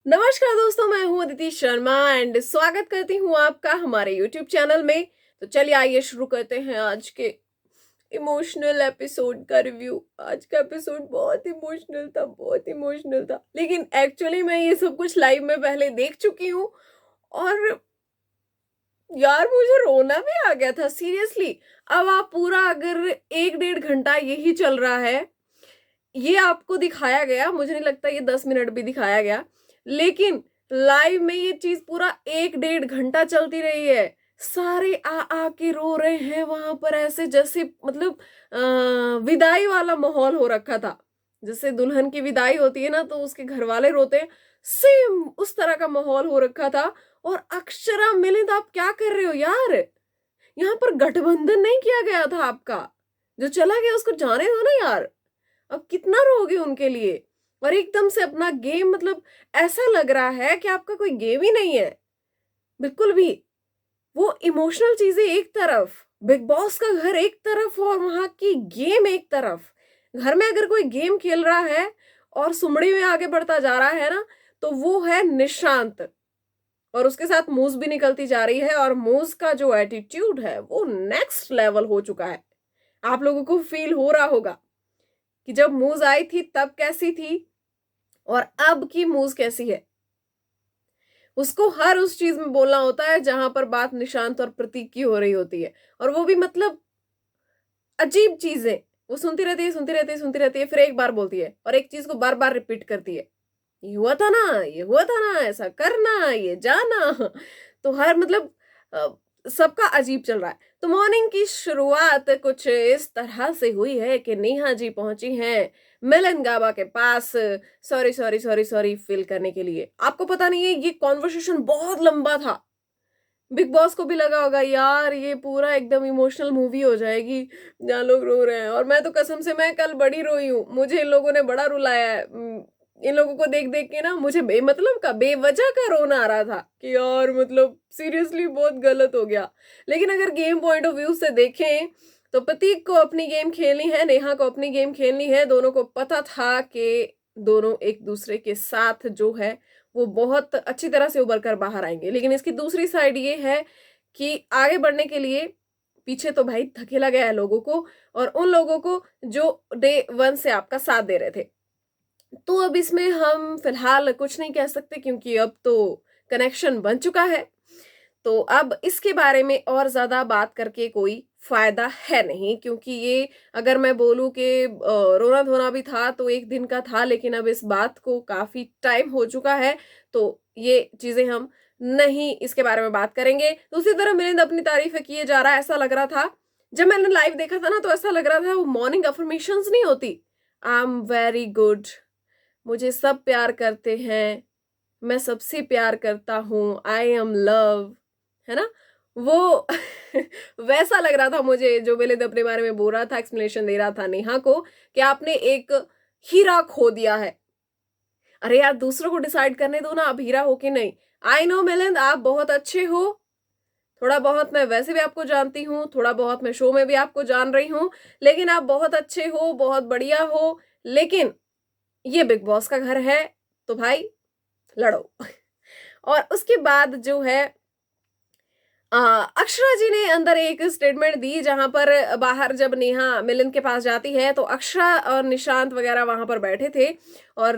नमस्कार दोस्तों, मैं हूं अदिति शर्मा एंड स्वागत करती हूं आपका हमारे यूट्यूब चैनल में। तो चलिए आइए शुरू करते हैं आज के इमोशनल एपिसोड का रिव्यू। आज का एपिसोड बहुत इमोशनल था, बहुत इमोशनल था, लेकिन एक्चुअली मैं ये सब कुछ लाइव में पहले देख चुकी हूँ और यार मुझे रोना भी आ गया था सीरियसली। अब आप पूरा अगर 1 डेढ़ घंटा यही चल रहा है, ये आपको दिखाया गया, मुझे नहीं लगता ये 10 मिनट भी दिखाया गया, लेकिन लाइव में ये चीज पूरा 1 डेढ़ घंटा चलती रही है। सारे आ के रो रहे हैं वहां पर, ऐसे जैसे मतलब विदाई वाला माहौल हो रखा था। जैसे दुल्हन की विदाई होती है ना, तो उसके घर वाले रोते हैं, सेम उस तरह का माहौल हो रखा था। और अक्षरा मिलिंद, आप क्या कर रहे हो यार? यहाँ पर गठबंधन नहीं किया गया था आपका। जो चला गया उसको जाने दो ना यार। अब कितना रोगे उनके लिए? और एकदम से अपना गेम, मतलब ऐसा लग रहा है कि आपका कोई गेम ही नहीं है बिल्कुल भी। वो इमोशनल चीजें एक तरफ, बिग बॉस का घर एक तरफ और वहां की गेम एक तरफ। घर में अगर कोई गेम खेल रहा है और सुमड़ी में आगे बढ़ता जा रहा है ना, तो वो है निशांत। और उसके साथ मूस भी निकलती जा रही है, और मूस का जो एटीट्यूड है वो नेक्स्ट लेवल हो चुका है। आप लोगों को फील हो रहा होगा कि जब मूज आई थी तब कैसी थी और अब की मूज कैसी है। उसको हर उस चीज में बोलना होता है जहां पर बात निशांत और प्रतीक की हो रही होती है, और वो भी मतलब अजीब चीजें। वो सुनती रहती है, सुनती रहती है, सुनती रहती है, फिर एक बार बोलती है और एक चीज को बार बार रिपीट करती है। ये हुआ था ना, ये हुआ था ना, ऐसा करना, ये जाना। तो हर मतलब सबका अजीब चल रहा है। तो मॉर्निंग की शुरुआत कुछ इस तरह से हुई है कि नेहा जी पहुंची हैं मिलन गाबा के पास, sorry sorry sorry sorry feel करने के लिए। आपको पता नहीं है, ये कॉन्वर्सेशन बहुत लंबा था। बिग बॉस को भी लगा होगा यार ये पूरा एकदम इमोशनल मूवी हो जाएगी जहाँ लोग रो रहे हैं। और मैं तो कसम से, मैं कल बड़ी रोई हूँ, मुझे इन लोगों ने बड़ा रुलाया है। इन लोगों को देख देख के ना मुझे बेमतलब का, बेवजह का रोना आ रहा था कि यार मतलब सीरियसली बहुत गलत हो गया। लेकिन अगर गेम पॉइंट ऑफ व्यू से देखें तो प्रतीक को अपनी गेम खेलनी है, नेहा को अपनी गेम खेलनी है। दोनों को पता था कि दोनों एक दूसरे के साथ जो है वो बहुत अच्छी तरह से उभर कर बाहर आएंगे। लेकिन इसकी दूसरी साइड ये है कि आगे बढ़ने के लिए पीछे तो भाई धकेला गया है लोगों को, और उन लोगों को जो डे वन से आपका साथ दे रहे थे। तो अब इसमें हम फिलहाल कुछ नहीं कह सकते क्योंकि अब तो कनेक्शन बन चुका है। तो अब इसके बारे में और ज्यादा बात करके कोई फायदा है नहीं, क्योंकि ये अगर मैं बोलूं कि रोना धोना भी था तो एक दिन का था, लेकिन अब इस बात को काफी टाइम हो चुका है। तो ये चीजें हम नहीं इसके बारे में बात करेंगे। दूसरी तरफ मिलिंद अपनी तारीफें किए जा रहा है। ऐसा लग रहा था जब मैंने लाइव देखा था ना, तो ऐसा लग रहा था वो मॉर्निंग अफर्मेशंस नहीं होती, आई एम वेरी गुड, मुझे सब प्यार करते हैं, मैं सबसे प्यार करता हूँ, आई एम लव, है ना वो। वैसा लग रहा था मुझे जो मिलिंद अपने बारे में बोल रहा था, एक्सप्लेनेशन दे रहा था नेहा को कि आपने एक हीरा खो दिया है। अरे यार दूसरों को डिसाइड करने दो ना, आप हीरा हो कि नहीं। आई नो मिलिंद, आप बहुत अच्छे हो, थोड़ा बहुत मैं वैसे भी आपको जानती हूँ, थोड़ा बहुत मैं शो में भी आपको जान रही हूँ, लेकिन आप बहुत अच्छे हो, बहुत बढ़िया हो। लेकिन ये बिग बॉस का घर है, तो भाई लड़ो। और उसके बाद जो है अक्षरा जी ने अंदर एक स्टेटमेंट दी, जहां पर बाहर जब नेहा मिलन के पास जाती है तो अक्षरा और निशांत वगैरह वहां पर बैठे थे, और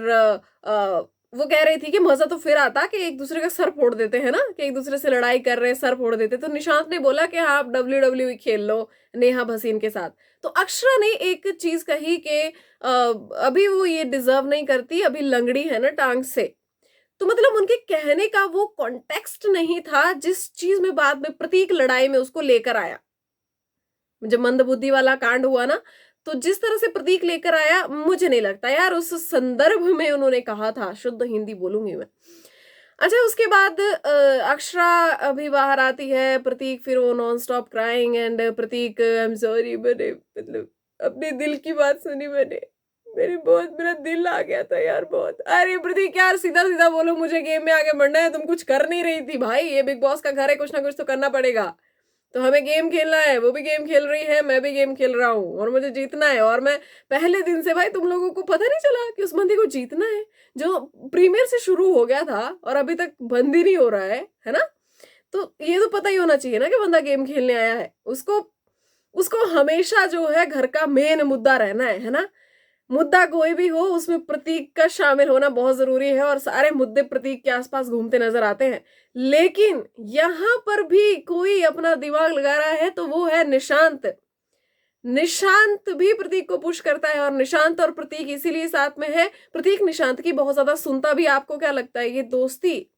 वो कह रही थी कि मजा तो फिर आता कि एक दूसरे का सर फोड़ देते हैं ना, कि एक दूसरे से लड़ाई कर रहे हैं सर फोड़ देते। तो निशांत ने बोला कि हाँ आप WWE खेल लो नेहा भसीन के साथ। तो अक्षरा ने एक चीज कही कि अभी वो ये डिजर्व नहीं करती, अभी लंगड़ी है ना टांग से। तो मतलब उनके कहने का वो कॉन्टेक्स्ट नहीं था जिस चीज में बाद में प्रतीक लड़ाई में उसको लेकर आया। जब मंदबुद्धि वाला कांड हुआ ना, तो जिस तरह से प्रतीक लेकर आया, मुझे नहीं लगता यार उस संदर्भ में उन्होंने कहा था। शुद्ध हिंदी बोलूंगी मैं। अच्छा, उसके बाद अक्षरा अभी बाहर आती है, प्रतीक फिर वो non stop crying and Prateek I am sorry, मैंने मतलब अपने दिल की बात सुनी मैंने, मेरा दिल आ गया था यार बहुत। अरे प्रतीक यार सीधा सीधा बोलो, मुझे गेम में आगे बढ़ना है, तुम कुछ कर नहीं रही थी भाई, ये बिग बॉस का घर है, कुछ ना कुछ तो करना पड़ेगा। तो हमें गेम खेलना है, वो भी गेम खेल रही है, मैं भी गेम खेल रहा हूँ और मुझे जीतना है। और मैं पहले दिन से, भाई तुम लोगों को पता नहीं चला कि उस बंदी को जीतना है जो प्रीमियर से शुरू हो गया था और अभी तक बंद ही नहीं हो रहा है ना? तो ये तो पता ही होना चाहिए ना कि बंदा गेम खेलने आया है। उसको उसको हमेशा जो है घर का मेन मुद्दा रहना है ना? मुद्दा कोई भी हो उसमें प्रतीक का शामिल होना बहुत जरूरी है और सारे मुद्दे प्रतीक के आसपास घूमते नजर आते हैं। लेकिन यहां पर भी कोई अपना दिमाग लगा रहा है तो वो है निशांत। निशांत भी प्रतीक को पुश करता है और निशांत और प्रतीक इसीलिए साथ में है। प्रतीक निशांत की बहुत ज्यादा सुनता भी। आपको क्या लगता है ये दोस्ती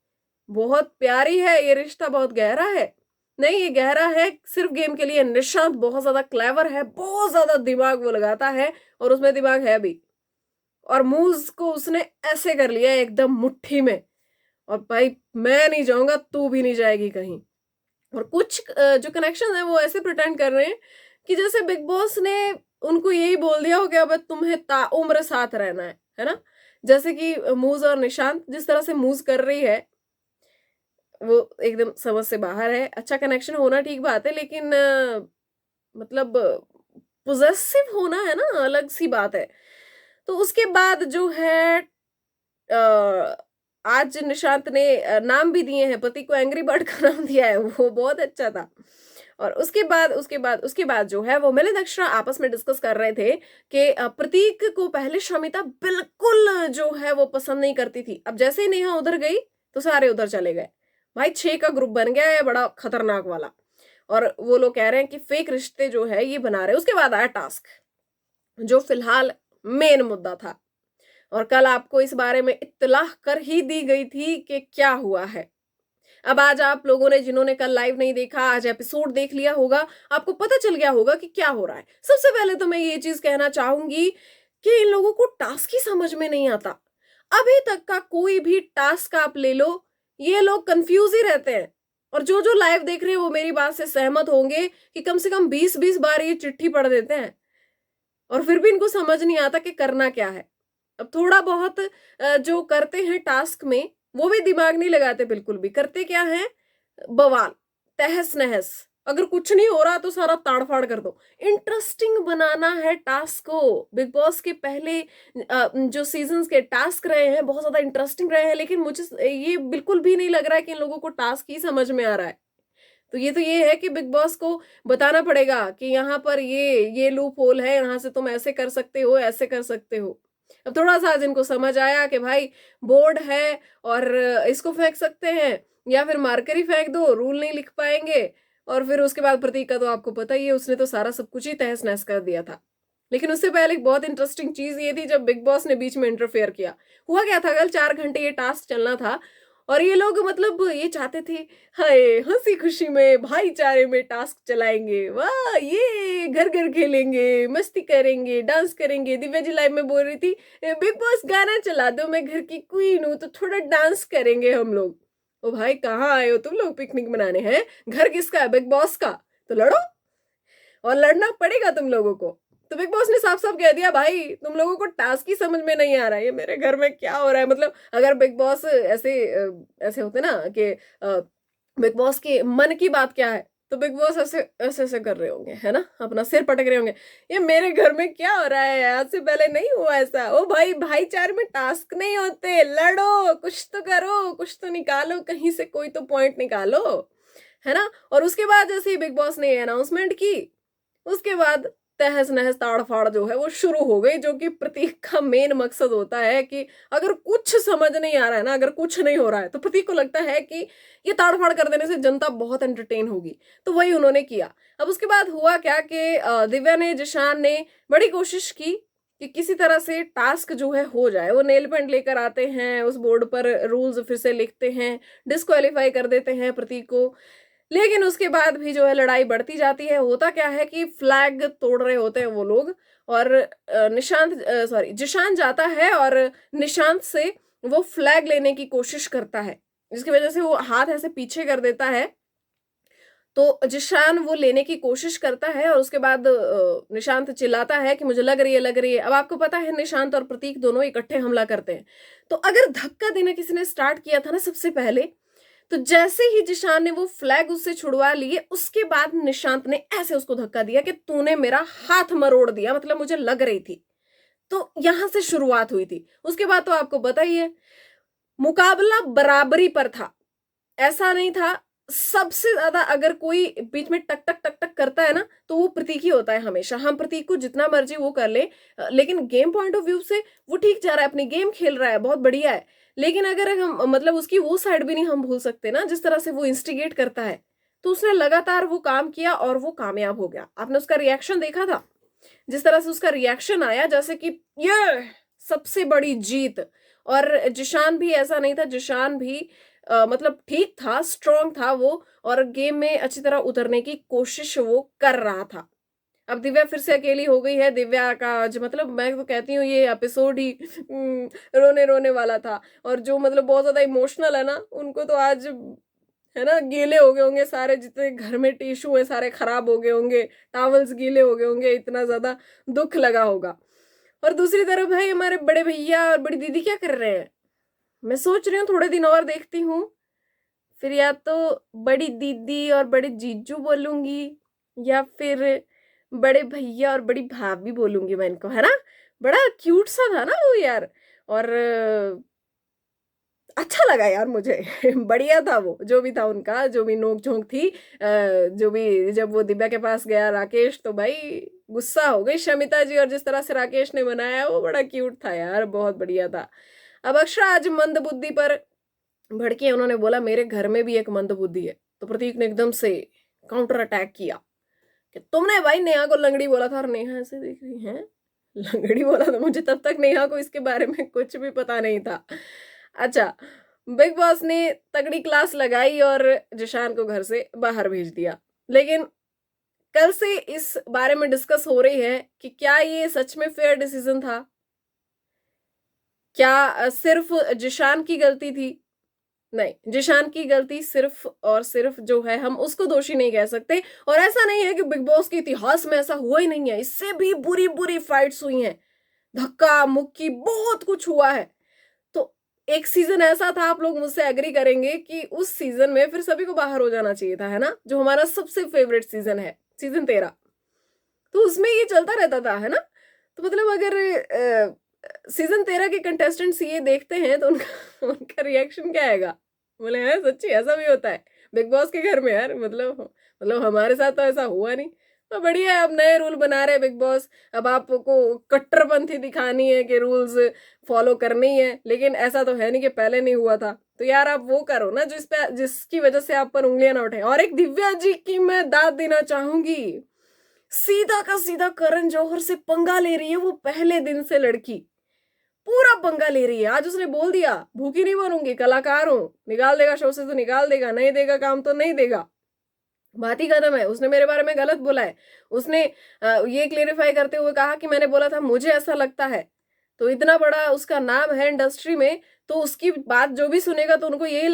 बहुत प्यारी है, ये रिश्ता बहुत गहरा है? नहीं, ये गहरा है सिर्फ गेम के लिए। निशांत बहुत ज्यादा क्लेवर है, बहुत ज्यादा दिमाग वो लगाता है और उसमें दिमाग है भी। और मूव्स को उसने ऐसे कर लिया एकदम मुट्ठी में। और भाई मैं नहीं जाऊंगा, तू भी नहीं जाएगी कहीं। और कुछ जो कनेक्शन है वो ऐसे प्रिटेंड कर रहे हैं कि जैसे बिग बॉस ने उनको यही बोल दिया हो कि अब तुम्हें ताउम्र साथ रहना है ना? जैसे कि मूज और निशांत जिस तरह से मूव कर रही है वो एकदम समझ से बाहर है। अच्छा कनेक्शन होना ठीक बात है, लेकिन मतलब पोजेसिव होना है ना, अलग सी बात है। तो उसके बाद जो है आज निशांत ने नाम भी दिए हैं, पति को एंग्री बर्ड का नाम दिया है, वो बहुत अच्छा था। और उसके बाद जो है वो मिलिंद अक्षरा आपस में डिस्कस कर रहे थे कि प्रतीक को पहले शमिता बिल्कुल जो है वो पसंद नहीं करती थी। अब जैसे ही नेहा उधर गई तो सारे उधर चले गए। भाई 6 का ग्रुप बन गया है, बड़ा खतरनाक वाला। और वो लोग कह रहे हैं कि फेक रिश्ते जो है ये बना रहे हैं। उसके बाद आया टास्क जो फिलहाल मेन मुद्दा था और कल आपको इस बारे में इत्तलाह कर ही दी गई थी कि क्या हुआ है। अब आज आप लोगों ने जिन्होंने कल लाइव नहीं देखा, आज एपिसोड देख लिया होगा, आपको पता चल गया होगा कि क्या हो रहा है। सबसे पहले तो मैं ये चीज कहना चाहूंगी कि इन लोगों को टास्क ही समझ में नहीं आता। अभी तक का कोई भी टास्क आप ले लो, ये लोग कंफ्यूज ही रहते हैं। और जो जो लाइव देख रहे हैं वो मेरी बात से सहमत होंगे कि कम से कम 20-20 बार ये चिट्ठी पढ़ देते हैं और फिर भी इनको समझ नहीं आता कि करना क्या है। अब थोड़ा बहुत जो करते हैं टास्क में वो भी दिमाग नहीं लगाते बिल्कुल भी। करते क्या है, बवाल, तहस नहस। अगर कुछ नहीं हो रहा तो सारा ताड़फाड़ कर दो। इंटरेस्टिंग बनाना है टास्क को। बिग बॉस के पहले जो सीजन्स के टास्क रहे हैं बहुत ज्यादा इंटरेस्टिंग रहे हैं, लेकिन मुझे ये बिल्कुल भी नहीं लग रहा है कि इन लोगों को टास्क ही समझ में आ रहा है। तो ये है कि बिग बॉस को बताना पड़ेगा कि यहाँ पर ये लूप होल है, यहाँ से तुम ऐसे कर सकते हो, ऐसे कर सकते हो। अब थोड़ा सा आज इनको समझ आया कि भाई बोर्ड है और इसको फेंक सकते हैं या फिर मार्कर ही फेंक दो, रूल नहीं लिख पाएंगे। और फिर उसके बाद प्रतीक का तो आपको पता ही है, उसने तो सारा सब कुछ ही तहस नहस कर दिया था। लेकिन उससे पहले एक बहुत इंटरेस्टिंग चीज ये थी जब बिग बॉस ने बीच में इंटरफेयर किया। हुआ क्या था, कल 4 घंटे ये टास्क चलना था और ये लोग मतलब ये चाहते थे हाय हंसी खुशी में भाईचारे में टास्क चलाएंगे, वाह ये घर घर खेलेंगे, मस्ती करेंगे, डांस करेंगे। दिव्या जी लाइव में बोल रही थी बिग बॉस गाना चला दो, मैं घर की क्वीन हूं तो थोड़ा डांस करेंगे हम लोग। ओ भाई कहाँ आए हो तुम लोग पिकनिक मनाने? हैं घर किसका है? बिग बॉस का। तो लड़ो, और लड़ना पड़ेगा तुम लोगों को। तो बिग बॉस ने साफ साफ कह दिया भाई तुम लोगों को टास्क ही समझ में नहीं आ रहा है, ये मेरे घर में क्या हो रहा है। मतलब अगर बिग बॉस ऐसे होते ना कि बिग बॉस के मन की बात क्या है, तो बिग बॉस ऐसे ऐसे ऐसे कर रहे होंगे, है ना, अपना सिर पटक रहे होंगे, ये मेरे घर में क्या हो रहा है, आज से पहले नहीं हुआ ऐसा। ओ भाई भाईचारे में टास्क नहीं होते, लड़ो, कुछ तो करो, कुछ तो निकालो, कहीं से कोई तो पॉइंट निकालो, है ना। और उसके बाद जैसे ही बिग बॉस ने अनाउंसमेंट की उसके बाद तहस नहस ताड़फाड़ जो है वो शुरू हो गई, जो कि प्रतीक का मेन मकसद होता है कि अगर कुछ समझ नहीं आ रहा है ना, अगर कुछ नहीं हो रहा है, तो प्रतीक को लगता है कि ये ताड़फाड़ कर देने से जनता बहुत एंटरटेन होगी, तो वही उन्होंने किया। अब उसके बाद हुआ क्या कि दिव्या ने, जिशान ने बड़ी कोशिश की कि किसी तरह से टास्क जो है हो जाए। वो नेल पेंट लेकर आते हैं, उस बोर्ड पर रूल्स फिर से लिखते हैं, डिस्क्वालीफाई कर देते हैं प्रतीक को। लेकिन उसके बाद भी जो है लड़ाई बढ़ती जाती है। होता क्या है कि फ्लैग तोड़ रहे होते हैं वो लोग और जिशान जाता है और निशांत से वो फ्लैग लेने की कोशिश करता है, जिसकी वजह से वो हाथ ऐसे पीछे कर देता है। तो जिशान वो लेने की कोशिश करता है और उसके बाद निशांत चिल्लाता है कि मुझे लग रही है, लग रही है। अब आपको पता है निशांत और प्रतीक दोनों इकट्ठे हमला करते हैं। तो अगर धक्का देना किसी ने स्टार्ट किया था ना सबसे पहले, तो जैसे ही जिशान ने वो फ्लैग उससे छुड़वा लिए, उसके बाद निशांत ने ऐसे उसको धक्का दिया कि तूने मेरा हाथ मरोड़ दिया, मतलब मुझे लग रही थी। तो यहां से शुरुआत हुई थी। उसके बाद तो आपको पता ही है, मुकाबला बराबरी पर था, ऐसा नहीं था। सबसे ज्यादा अगर कोई बीच में टक टक टक टक करता है ना, तो वो प्रतीक ही होता है हमेशा। हम प्रतीक को जितना मर्जी वो कर ले, लेकिन गेम पॉइंट ऑफ व्यू से वो ठीक जा रहा है, अपनी गेम खेल रहा है, बहुत बढ़िया है। लेकिन अगर हम मतलब उसकी वो साइड भी नहीं हम भूल सकते ना, जिस तरह से वो इंस्टिगेट करता है। तो उसने लगातार वो काम किया और वो कामयाब हो गया। आपने उसका रिएक्शन देखा था, जिस तरह से उसका रिएक्शन आया, जैसे कि ये सबसे बड़ी जीत। और जिशान भी ऐसा नहीं था, जिशान भी मतलब ठीक था, स्ट्रांग था वो, और गेम में अच्छी तरह उतरने की कोशिश वो कर रहा था। अब दिव्या फिर से अकेली हो गई है। दिव्या का आज मतलब मैं तो कहती हूँ ये एपिसोड ही रोने रोने वाला था। और जो मतलब बहुत ज्यादा इमोशनल है ना, उनको तो आज है ना गीले हो गए होंगे सारे, जितने घर में टिश्यू है सारे खराब हो गए होंगे, टॉवल्स गीले हो गए होंगे, इतना ज्यादा दुख लगा होगा। और दूसरी तरफ भाई हमारे बड़े भैया और बड़ी दीदी क्या कर रहे हैं? मैं सोच रही हूँ थोड़े दिन और देखती हूँ, फिर या तो बड़ी दीदी और बड़े जीजू बोलूंगी, या फिर बड़े भैया और बड़ी भाभी बोलूंगी मैं इनको, है ना। बड़ा क्यूट सा था ना वो यार। और अच्छा लगा यार मुझे बढ़िया था वो, जो भी था उनका, जो भी नोक झोंक थी, जो भी, जब वो दिव्या के पास गया राकेश, तो भाई गुस्सा हो गई शमिता जी, और जिस तरह से राकेश ने बनाया वो बड़ा क्यूट था यार, बहुत बढ़िया था। अब अक्षरा आज मंद बुद्धि पर भड़की, उन्होंने बोला मेरे घर में भी एक मंद बुद्धि है। तो प्रतीक ने एकदम से काउंटर अटैक किया कि तुमने भाई नेहा को लंगड़ी बोला था, और नेहा ऐसे देख रही है, लंगड़ी बोला था? मुझे तब तक नेहा को इसके बारे में कुछ भी पता नहीं था। अच्छा, बिग बॉस ने तगड़ी क्लास लगाई और जिशान को घर से बाहर भेज दिया। लेकिन कल से इस बारे में डिस्कस हो रही है कि क्या ये सच में फेयर डिसीजन था? क्या सिर्फ जिशान की गलती थी? नहीं, जिशान की गलती सिर्फ और सिर्फ जो है, हम उसको दोषी नहीं कह सकते। और ऐसा नहीं है कि बिग बॉस के इतिहास में ऐसा हुआ ही नहीं है, इससे भी बुरी बुरी फाइट्स हुई हैं, धक्का मुक्की बहुत कुछ हुआ है। तो एक सीजन ऐसा था, आप लोग मुझसे एग्री करेंगे कि उस सीजन में फिर सभी को बाहर हो जाना चाहिए था, है ना, जो हमारा सबसे फेवरेट सीजन है, सीजन 13। तो उसमें ये चलता रहता था, है ना। तो मतलब अगर सीजन 13 के कंटेस्टेंट्स ये देखते हैं तो उनका उनका रिएक्शन क्या आएगा? बोले है सच्ची ऐसा भी होता है बिग बॉस के घर में यार, मतलब हमारे साथ तो ऐसा हुआ नहीं। तो बढ़िया है, अब नए रूल बना रहे बिग बॉस। अब आपको कट्टरपंथी दिखानी है कि रूल्स फॉलो करने ही है, लेकिन ऐसा तो है नहीं कि पहले नहीं हुआ था। तो यार आप वो करो ना जिसकी वजह से आप पर उंगलियां ना उठे। और एक दिव्या जी की मैं दाद देना चाहूंगी, सीधा का सीधा करण जौहर से पंगा ले रही है वो पहले दिन से लड़की, पूरा पंगा ले रही है। आज उसने बोल दिया भूखी नहीं बनूंगी, कलाकार हूं, निकाल देगा शो से तो निकाल देगा, नहीं देगा काम तो नहीं देगा, बात ही खत्म है। उसने मेरे बारे में गलत बोला है, उसने ये क्लेरिफाई करते हुए कहा कि मैंने बोला था मुझे ऐसा लगता है। तो इतना बड़ा उसका नाम है इंडस्ट्री में, तो उसकी बात जो भी सुनेगा तो उनको यही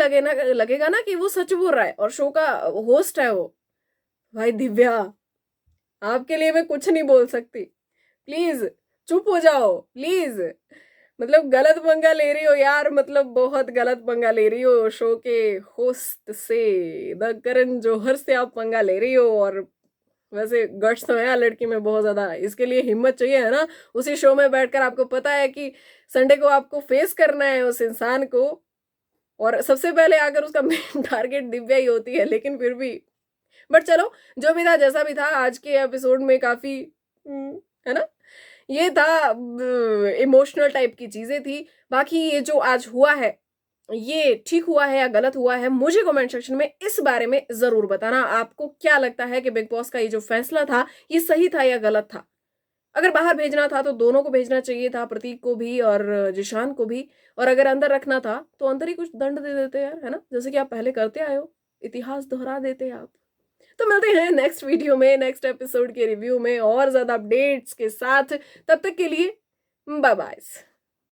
लगेगा ना कि वो सच बोल रहा है, और शो का होस्ट है वो। भाई दिव्या, आपके लिए मैं कुछ नहीं बोल सकती, प्लीज चुप हो जाओ प्लीज। मतलब गलत पंगा ले रही हो यार, मतलब बहुत गलत पंगा ले रही हो, शो के होस्ट से, द करण जौहर से आप पंगा ले रही हो। और वैसे गट्स तो है लड़की में बहुत ज्यादा, इसके लिए हिम्मत चाहिए, है ना। उसी शो में बैठकर आपको पता है कि संडे को आपको फेस करना है उस इंसान को, और सबसे पहले आकर उसका मेन टारगेट दिव्या ही होती है, लेकिन फिर भी। बट चलो, जो भी था जैसा भी था, आज के एपिसोड में काफी है ना, ये था इमोशनल टाइप की चीजें थी। बाकी ये जो आज हुआ है, ये ठीक हुआ है या गलत हुआ है, मुझे कमेंट सेक्शन में इस बारे में जरूर बताना। आपको क्या लगता है कि बिग बॉस का ये जो फैसला था, ये सही था या गलत था? अगर बाहर भेजना था तो दोनों को भेजना चाहिए था, प्रतीक को भी और जिशान को भी। और अगर अंदर रखना था तो अंदर ही कुछ दंड दे देते यार, है ना, जैसे कि आप पहले करते आए हो, इतिहास दोहरा देते आप। तो मिलते हैं नेक्स्ट वीडियो में, नेक्स्ट एपिसोड के रिव्यू में और ज्यादा अपडेट्स के साथ। तब तक के लिए बाय बाय।